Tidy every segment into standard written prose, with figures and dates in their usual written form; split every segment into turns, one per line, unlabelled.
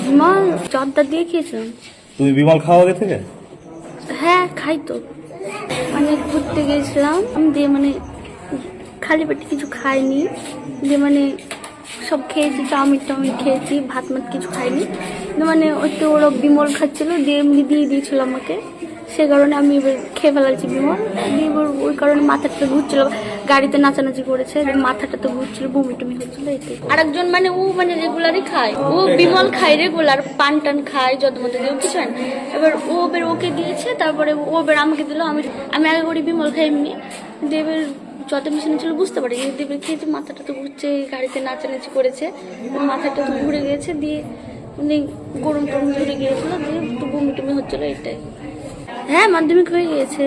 বিমল জর্দা দিয়ে খেয়েছিলাম।
তুমি বিমল খাও আগে থেকে?
হ্যাঁ খাই তো, মানে ঘুরতে গিয়েছিলাম দিয়ে মানে খালি পেটে কিছু খাইনি, দিয়ে মানে সব খেয়েছি, চাউমিন খেয়েছি, ভাত কিছু খাইনি। মানে ওই তো ওরা বিমল খাচ্ছিল, দিয়ে এমনি দিয়ে দিয়েছিল আমাকে, সে কারণে আমি এবার খেয়ে ফেলাচ্ছি বিমল। দিয়ে এবার ওই কারণে মাথাটা ঘুরছিল, গাড়িতে নাচানাচি করেছে, মাথাটা তো ঘুরছিল, বমি টমি হচ্ছিল। এটাই। আরেকজন মানে ও মানে রেগুলারই খায়, ও বিমল খায় রেগুলার, পান টান খায় যত মতো কেউ কিছু হয় না। এবার ও এবার ওকে দিয়েছে, তারপরে ও এবার আমাকে দিল, আমি আগে করি বিমল খাই এমনি। দিয়ে এবার যত মিশনে ছিল বুঝতে পারি, দেবের খেয়েছে, মাথাটা তো ঘুরছে, গাড়িতে নাচানাচি করেছে, মাথাটা তো ঘুরে গিয়েছে, দিয়ে মানে গরম টরম ধরে গিয়েছিল, দিয়ে একটু বমি টমি হচ্ছিল। এটাই। হ্যাঁ মাধ্যমিক হয়ে গিয়েছে।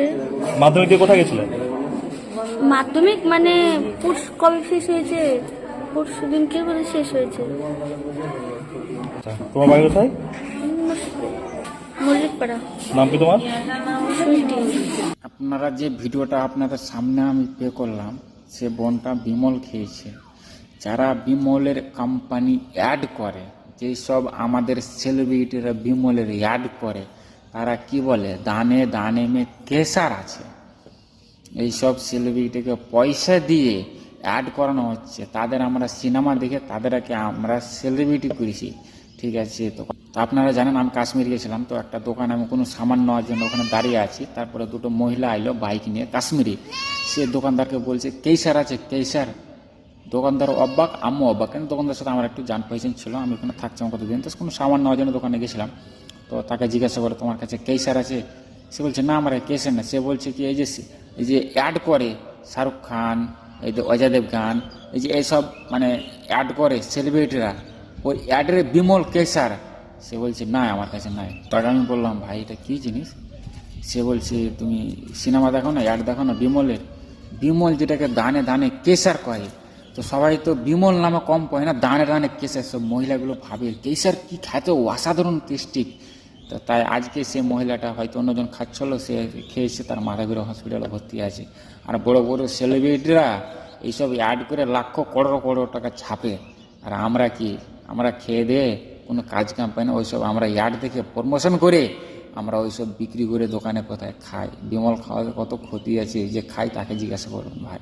মাধ্যমিক দিয়ে কোথায় গেছিলে?
মাধ্যমিক মানে কবে শেষ হয়েছে? পরশু দিনকে বলে শেষ হয়েছে।
তোমার বাড়ি কোথায়?
মল্লিকপাড়া।
নাম কি তোমার?
আপনারা যে ভিডিওটা আপনাদের সামনে আমি প্লে করলাম, সে বোনটা বিমল খেয়েছে। যারা বিমলের কোম্পানি অ্যাড করে, যেই সব আমাদের সেলিব্রিটিরা বিমলের অ্যাড করে, তারা কি বলে দানে দানে মে কেসার আছে। এইসব সেলিব্রিটিকে পয়সা দিয়ে অ্যাড করানো হচ্ছে, তাদের আমরা সিনেমা দেখে তাদেরকে আমরা সেলিব্রিটি করেছি, ঠিক আছে। তো আপনারা জানেন আমি কাশ্মীর গেছিলাম, তো একটা দোকানে আমি কোনো সামান নেওয়ার জন্য ওখানে দাঁড়িয়ে আছি, তারপরে দুটো মহিলা আইলো বাইক নিয়ে কাশ্মীরি। সে দোকানদারকে বলছে কেসার আছে কেসার। দোকানদার অবাক, আম্মু অবাক, কিন্তু দোকানদার সাথে আমার একটু জান পয়সা ছিল, আমি ওখানে থাকছিলাম কতদিন, তো কোনো সামান নেওয়ার জন্য দোকানে গেছিলাম। তো তাকে জিজ্ঞাসা করে তোমার কাছে কেসার আছে? সে বলছে না আমার কেসার না। সে বলছে কি এই যে অ্যাড করে শাহরুখ খান, এই যে অজয় দেবগান, এই যে এইসব মানে অ্যাড করে সেলিব্রিটিরা, ওই অ্যাডের বিমল কেসার। সে বলছে না আমার কাছে নাই। তাকে আমি বললাম ভাই এটা কী জিনিস? সে বলছে তুমি সিনেমা দেখো না, অ্যাড দেখো না বিমলের, বিমল যেটাকে দানে দানে কেসার কয়। তো সবাই তো বিমল নামে কম পয় না, দানে দানে কেসার। সব মহিলাগুলো ভাবে কেসার কি খাইতে অসাধারণ টেস্টি। তো তাই আজকে সে মহিলাটা হয়তো অন্যজন খাচ্ছিল, সে খেয়েছে, তার মাথা ঘুরে হসপিটালে ভর্তি আছে। আর বড় বড় সেলিব্রিটিরা এইসব অ্যাড করে লাখ করোড় টাকা ছাপে, আর আমরা কি, আমরা খেয়ে দিয়ে কোনো কাজ কাম পাই না, ওইসব আমরা অ্যাড দেখে প্রমোশন করে আমরা ওইসব বিক্রি করে দোকানে কোথায় খাই। বিমল খাওয়াতে কত ক্ষতি আছে, যে খাই তাকে জিজ্ঞাসা করুন ভাই।